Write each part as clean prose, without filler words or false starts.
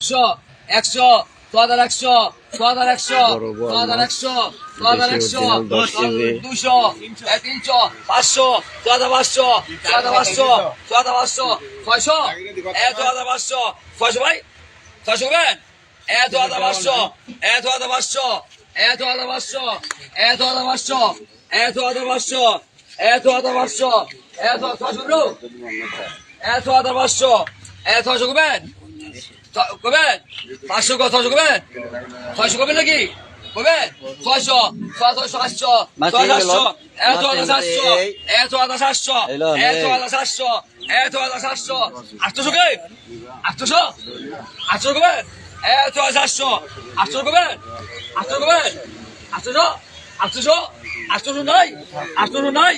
একশো একশো ছয় একশো ছয় একশো ছয় একশো ছয় একশো 200 300 500 500 500 500 600 500 600 ভাই 600 করবেন 500 500 500 500 500 করবেন করবেন 500 600 করবেন 600 করবেন নাকি করবেন 600 700 700 800 কে 800 800 করবেন 800 করবেন 800 করবেন 800 নাই 800 নাই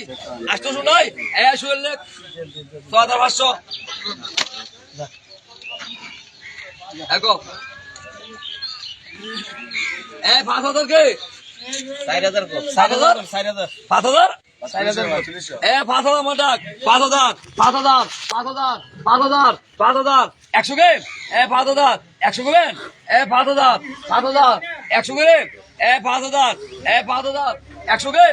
800 নাই 500 দেখো 5,000 কে 4,000 5,000 5,000 মাটাক 5,000 100 কে 5,000 100 করবেন 5,000 100 করে 5,000 100 কে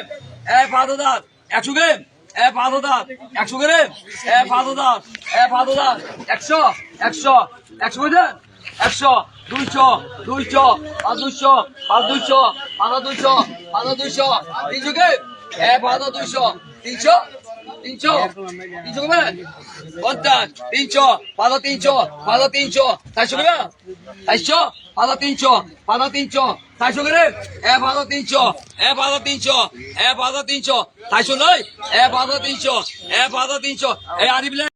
5,000 100 কে 5,000 100 করে 5,000 100 করে 100 200 500 300 কে 5,200 300 করবেন 50 300 300 400 করবেন 400 400 করে 300 400 নয় 300 300 আরিফ